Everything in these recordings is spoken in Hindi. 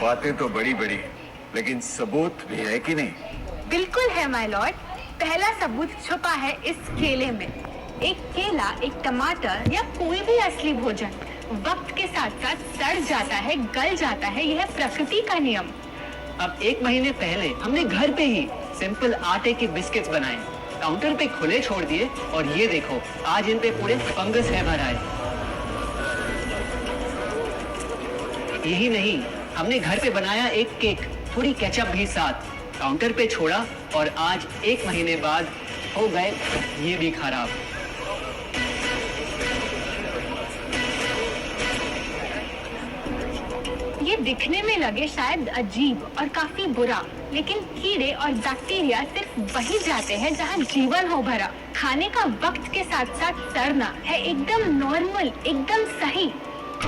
बातें तो बड़ी बड़ी, लेकिन सबूत भी है कि नहीं? बिल्कुल है माय लॉर्ड। पहला सबूत छुपा है इस केले में। एक केला, एक टमाटर या कोई भी असली भोजन वक्त के साथ साथ सड़ जाता है, गल जाता है। यह प्रकृति का नियम। अब 1 महीने पहले हमने घर पे ही सिंपल आटे के बिस्किट्स बनाए, काउंटर पे खुले छोड़ दिए और ये देखो आज इन पे पूरे फंगस है भर आए। यही नहीं, हमने घर पे बनाया एक केक, थोड़ी केचप भी साथ, काउंटर पे छोड़ा और आज 1 महीने बाद हो गए ये भी खराब। ये दिखने में लगे शायद अजीब और काफी बुरा, लेकिन कीड़े और बैक्टीरिया सिर्फ वही जाते हैं जहाँ जीवन हो भरा। खाने का वक्त के साथ साथ सड़ना है एकदम नॉर्मल, एकदम सही।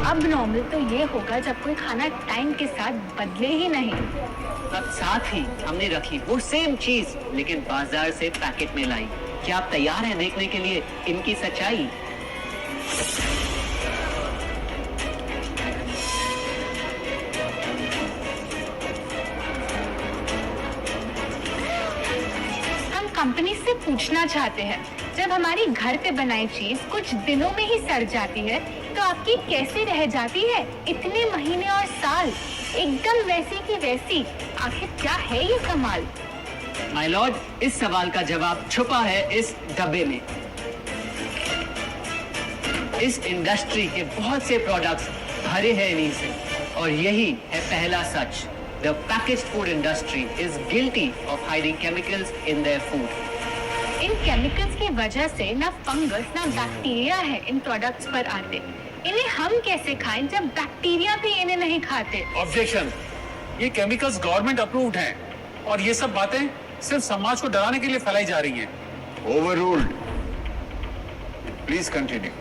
अब नॉर्मल तो ये होगा जब कोई खाना टाइम के साथ बदले ही नहीं। अब साथ ही हमने रखी वो सेम चीज, लेकिन बाजार से पैकेट में लाई। क्या आप तैयार हैं देखने के लिए इनकी सच्चाई? हम कंपनी से पूछना चाहते हैं, जब हमारी घर पे बनाई चीज कुछ दिनों में ही सड़ जाती है तो आपकी कैसे रह जाती है इतने महीने और साल, एकदम वैसी की वैसी? आखिर क्या है ये कमाल? माय लॉर्ड, इस सवाल का जवाब छुपा है इस डब्बे में। इस इंडस्ट्री के बहुत से प्रोडक्ट्स भरे हैं इन्हीं से, और यही है पहला सच। The packaged food industry is guilty of hiding chemicals in their food. In chemicals की वजह से ना फंगस ना बैक्टीरिया है इन प्रोडक्ट्स पर आते। इन्हें हम कैसे खाएं जब बैक्टीरिया भी इन्हें नहीं खाते? ऑब्जेक्शन, ये केमिकल्स गवर्नमेंट अप्रूव्ड हैं और ये सब बातें सिर्फ समाज को डराने के लिए फैलाई जा रही हैं। Overruled. Please continue.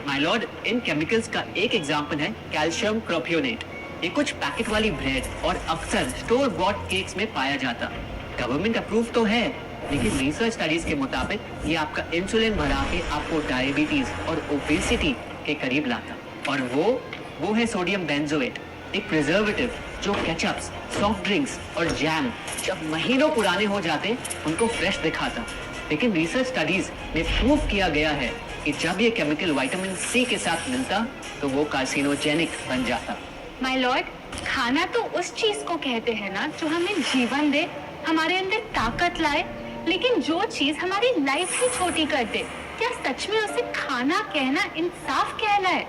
My Lord, in chemicals का एक एग्जांपल है कैल्शियम प्रोपियोनेट। ये कुछ पैकेट वाली ब्रेड और अक्सर स्टोर बॉट केक्स में पाया जाता। गवर्नमेंट अप्रूव तो है, लेकिन रिसर्च स्टडीज के मुताबिक ये आपका इंसुलिन बढ़ा के आपको डायबिटीज और ओबेसिटी के करीब लाता। और वो है सोडियम बेंजोएट, एक प्रिजर्वेटिव जो केचप्स, सॉफ्ट ड्रिंक्स और जैम जब महीनों पुराने हो जाते उनको फ्रेश दिखाता। लेकिन रिसर्च स्टडीज में प्रूव किया गया है कि जब ये केमिकल विटामिन सी के साथ मिलता तो वो कार्सिनोजेनिक बन जाता। माय लॉर्ड, खाना तो उस चीज को कहते हैं ना जो हमें जीवन दे, हमारे अंदर ताकत लाए, लेकिन जो चीज हमारी लाइफ ही छोटी कर दे, क्या सच में उसे खाना कहना इंसाफ कहलाए?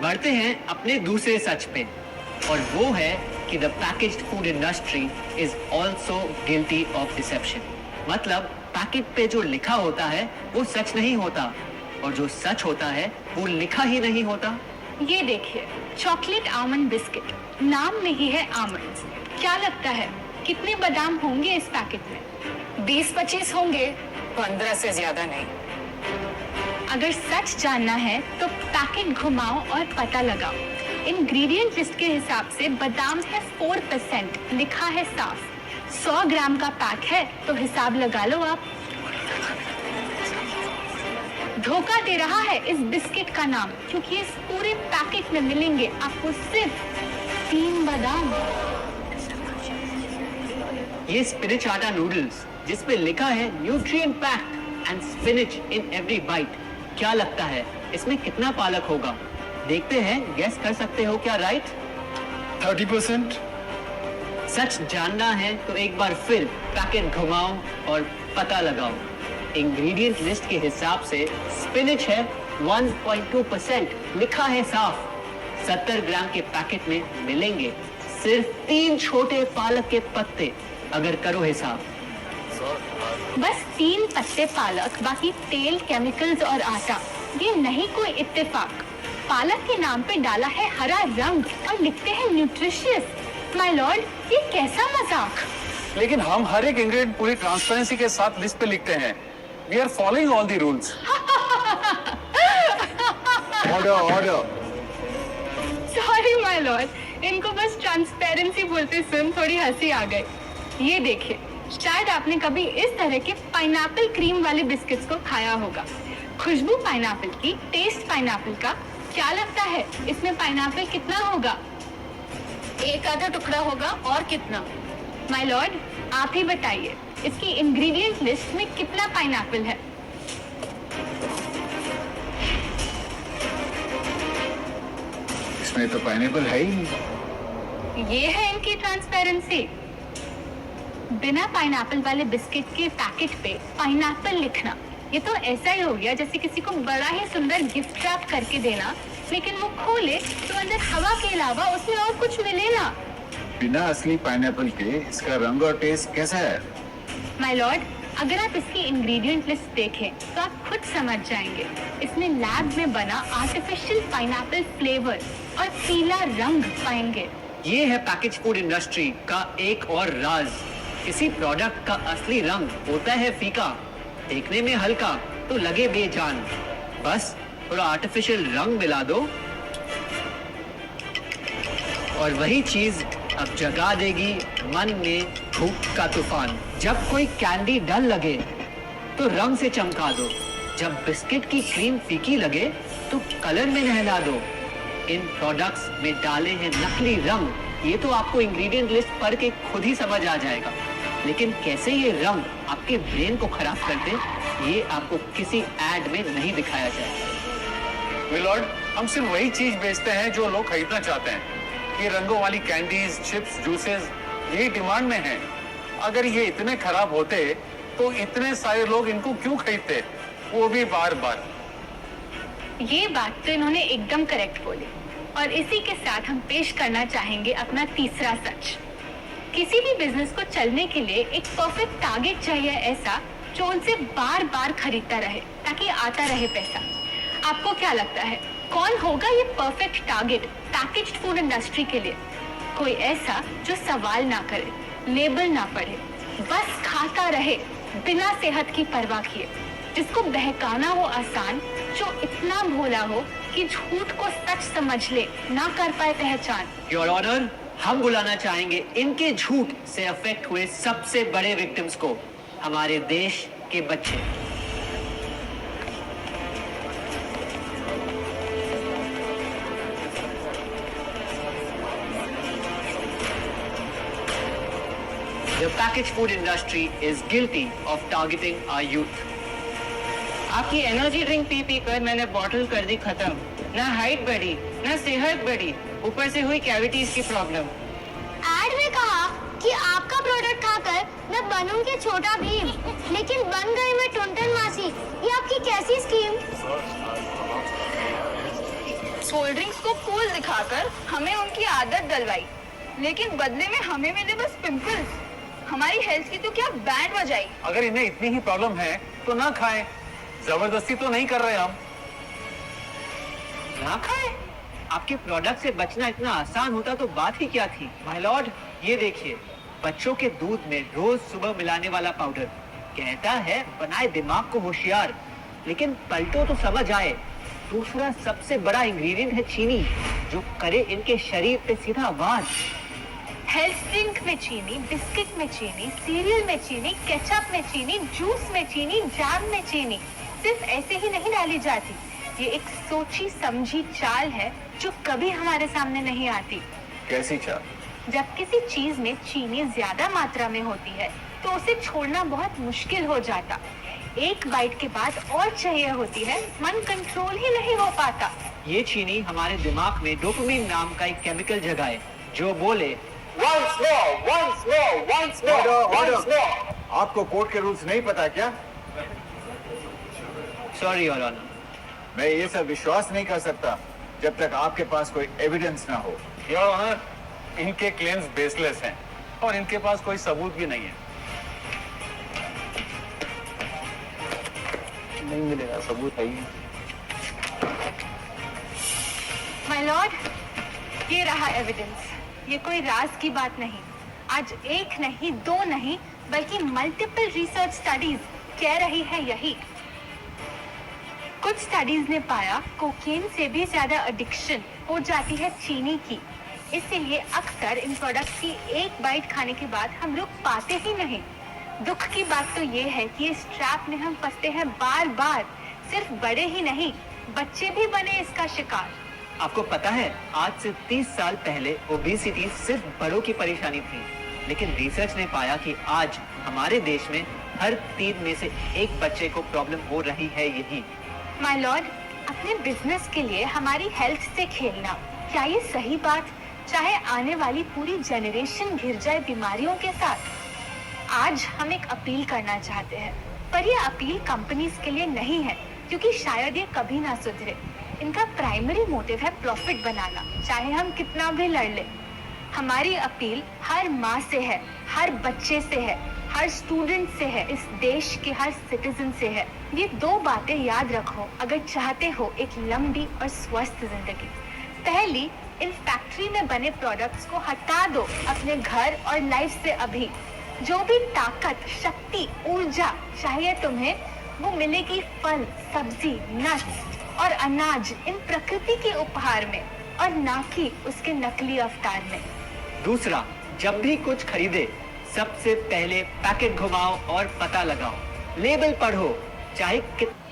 बढ़ते हैं अपने दूसरे सच पे, और वो है कि the packaged food industry is also guilty of deception. मतलब पैकेट पे जो लिखा होता है वो सच नहीं होता, और जो सच होता है वो लिखा ही नहीं होता। ये देखिए, चॉकलेट आमंड बिस्किट, नाम में ही है आमंड्स। क्या लगता है कितने बादाम होंगे इस पैकेट में? 20-25 होंगे, 15 से ज्यादा नहीं। अगर सच जानना है तो पैकेट घुमाओ और पता लगाओ। इंग्रेडिएंट लिस्ट के हिसाब से बादाम है 4%, लिखा है साफ। 100 ग्राम का पैक है तो हिसाब लगा लो आप। धोखा दे रहा है इस बिस्किट का नाम, क्योंकि इस पूरे पैकेट में मिलेंगे आपको सिर्फ 3 बादाम। ये स्पिनच आटा नूडल्स जिसपे लिखा है nutrient packed and spinach in every bite. क्या लगता है इसमें कितना पालक होगा? देखते हैं, गेस कर सकते हो क्या? राइट, 30%। सच जानना है तो एक बार फिर पैकेट घुमाओ और पता लगाओ। इंग्रेडिएंट लिस्ट के हिसाब से स्पिनच है 1.2%, लिखा है साफ। 70 ग्राम के पैकेट में मिलेंगे सिर्फ 3 छोटे पालक के पत्ते, अगर करो हिसाब। बस 3 पत्ते पालक, बाकी तेल, केमिकल्स और आटा। ये नहीं कोई इत्तेफाक। पालक के नाम पे डाला है हरा रंग और लिखते हैं न्यूट्रिशियस। माय लॉर्ड, ये कैसा मजाक? लेकिन हम हर एक इंग्रेडिएंट पूरी ट्रांसपेरेंसी के साथ लिस्ट पे लिखते हैं। We are following all the rules. Order order. Sorry my lord, इनको बस ट्रांसपेरेंसी बोलते सुन थोड़ी हंसी आ गई। ये देखिए, शायद आपने कभी इस तरह के पाइनएप्पल क्रीम वाले बिस्किट्स को खाया होगा। खुशबू पाइनएप्पल की, टेस्ट पाइनएप्पल का, क्या लगता है इसमें पाइनएप्पल कितना होगा? एक आधा टुकड़ा होगा और कितना? माय लॉर्ड, आप ही बताइए, इसकी इंग्रेडिएंट लिस्ट में कितना पाइनएप्पल है? इसमें तो पाइनएप्पल है ही नहीं। ये है इनकी ट्रांसपेरेंसी। बिना पाइनएप्पल वाले बिस्किट के पैकेट पे पाइनएप्पल लिखना, ये तो ऐसा ही हो गया जैसे किसी को बड़ा ही सुंदर गिफ्ट रैप करके देना, लेकिन वो खोले तो अंदर हवा के अलावा उसमें और कुछ मिले ना। बिना असली पाइनएप्पल के इसका रंग और टेस्ट कैसा है? माय लॉर्ड, अगर आप इसकी इंग्रेडिएंट लिस्ट देखें तो आप खुद समझ जाएंगे। इसमें लैब में बना आर्टिफिशियल पाइनएप्पल फ्लेवर और पीला रंग पाएंगे। ये है पैकेज फूड इंडस्ट्री का एक और राज। किसी प्रोडक्ट का असली रंग होता है फीका, देखने में हल्का तो लगे बेजान। बस थोड़ा आर्टिफिशियल रंग मिला दो और वही चीज अब जगा देगी मन में भूख का तूफान। जब कोई कैंडी डल लगे तो रंग से चमका दो, जब बिस्किट की क्रीम फीकी लगे तो कलर में नहला दो। इन प्रोडक्ट्स में डाले हैं नकली रंग, ये तो आपको इंग्रेडिएंट लिस्ट पढ़ के खुद ही समझ आ जाएगा। लेकिन कैसे ये रंग आपके ब्रेन को खराब करते, ये आपको किसी एड में नहीं दिखाया जाएगा। मिलॉर्ड, हम सिर्फ वही चीज बेचते हैं जो लोग खरीदना चाहते हैं। ये रंगों वाली कैंडीज, चिप्स, जूसेस यही डिमांड में हैं। अगर ये इतने खराब होते तो इतने सारे लोग इनको क्यों खरीदते, वो भी बार बार। ये बात तो इन्होंने एकदम करेक्ट बोली। और इसी के साथ हम पेश करना चाहेंगे अपना तीसरा सच। किसी भी बिजनेस को चलने के लिए एक परफेक्ट टारगेट चाहिए, ऐसा जो उनसे बार बार खरीदता रहे ताकि आता रहे पैसा। आपको क्या लगता है कौन होगा ये perfect target packaged food industry के लिए? कोई ऐसा जो सवाल ना करे, लेबल ना पढ़े, बस खाता रहे बिना सेहत की परवाह किए, जिसको बहकाना हो आसान, जो इतना भोला हो कि झूठ को सच समझ ले, ना कर पाए पहचान। योर ऑनर, हम बुलाना चाहेंगे इनके झूठ से अफेक्ट हुए सबसे बड़े विक्टिम्स को, हमारे देश के बच्चे। The packaged food industry is guilty of targeting our youth. आपकी एनर्जी ड्रिंक पी पी कर मैंने बॉटल कर दी खत्म। ना हाइट बढ़ी, ना सेहत बढ़ी, ऊपर से हुई कैविटीज की प्रॉब्लम। एड में कहा कि आपका प्रोडक्ट खाकर मैं बनूंगी छोटा भीम, लेकिन बन गई मैं टुनटन मासी। ये आपकी कैसी स्कीम? कोल्ड ड्रिंक्स को कूल दिखाकर हमें उनकी आदत डलवाई, लेकिन बदले में हमें मिले बस पिंपल्स। हमारी हेल्थ की तो क्या बैंड बजाई। अगर इन्हें इतनी ही प्रॉब्लम है तो ना खाएं, जबरदस्ती तो नहीं कर रहे हम। ना खाए? आपके प्रोडक्ट से बचना इतना आसान होता तो बात ही क्या थी। माय लॉर्ड, ये देखिए, बच्चों के दूध में रोज सुबह मिलाने वाला पाउडर कहता है बनाए दिमाग को होशियार, लेकिन पलटो तो समझ आए। दूसरा सबसे बड़ा इंग्रेडिएंट है चीनी, जो करे इनके शरीर पे सीधा वार। हेल्थ ड्रिंक में चीनी, बिस्किट में चीनी, सीरियल में चीनी, केचप में चीनी, जूस में चीनी, जैम में चीनी सिर्फ ऐसे ही नहीं डाली जाती। ये एक सोची समझी चाल है जो कभी हमारे सामने नहीं आती। कैसी चाल? जब किसी चीज में चीनी ज्यादा मात्रा में होती है तो उसे छोड़ना बहुत मुश्किल हो जाता। एक बाइट के बाद और चाहिए होती है, मन कंट्रोल ही नहीं हो पाता। ये चीनी हमारे दिमाग में डोपामिन नाम का एक केमिकल जगाए, जो बोले Once more, once more, once more, once more. आपको कोर्ट के रूल्स नहीं पता क्या? Sorry your honour. मैं ये सब विश्वास नहीं कर सकता जब तक आपके पास कोई एविडेंस ना हो। योर ऑनर, इनके क्लेम्स बेसलेस हैं और इनके पास कोई सबूत भी नहीं है। नहीं मिलेगा, सबूत है ही। माय लॉर्ड, ये रहा एविडेंस। ये कोई राज की बात नहीं। आज एक नहीं, दो नहीं, बल्कि मल्टीपल रिसर्च स्टडीज कह रही है यही। कुछ स्टडीज ने पाया कोकेन से भी ज्यादा एडिक्शन हो जाती है चीनी की। इसीलिए अक्सर इन प्रोडक्ट्स की एक बाइट खाने के बाद हम लोग पाते ही नहीं। दुख की बात तो ये है कि इस ट्रैप में हम फंसते हैं बार बार। सिर्फ बड़े ही नहीं, बच्चे भी बने इसका शिकार। आपको पता है आज से 30 साल पहले ओबेसिटी सिर्फ बड़ों की परेशानी थी, लेकिन रिसर्च ने पाया कि आज हमारे देश में हर 3 में से 1 बच्चे को प्रॉब्लम हो रही है यही। माय लॉर्ड, अपने बिजनेस के लिए हमारी हेल्थ से खेलना, क्या ये सही बात? चाहे आने वाली पूरी जनरेशन घिर जाए बीमारियों के साथ। आज हम एक अपील करना चाहते हैं, पर ये अपील कंपनीज के लिए नहीं है, क्योंकि शायद ये कभी ना सुधरे। इनका प्राइमरी मोटिव है प्रॉफिट बनाना, चाहे हम कितना भी लड़ लें। हमारी अपील हर माँ से है, हर बच्चे से है, हर स्टूडेंट से है, इस देश के हर सिटीजन से है। ये 2 बातें याद रखो अगर चाहते हो एक लंबी और स्वस्थ जिंदगी। पहली, इन फैक्ट्री में बने प्रोडक्ट्स को हटा दो अपने घर और लाइफ से अभी। जो भी ताकत, शक्ति, ऊर्जा चाहिए तुम्हें, वो मिलेगी फल, सब्जी, नट्स और अनाज इन प्रकृति के उपहार में, और ना कि उसके नकली अवतार में। दूसरा, जब भी कुछ खरीदे सबसे पहले पैकेट घुमाओ और पता लगाओ, लेबल पढ़ो, चाहे कितना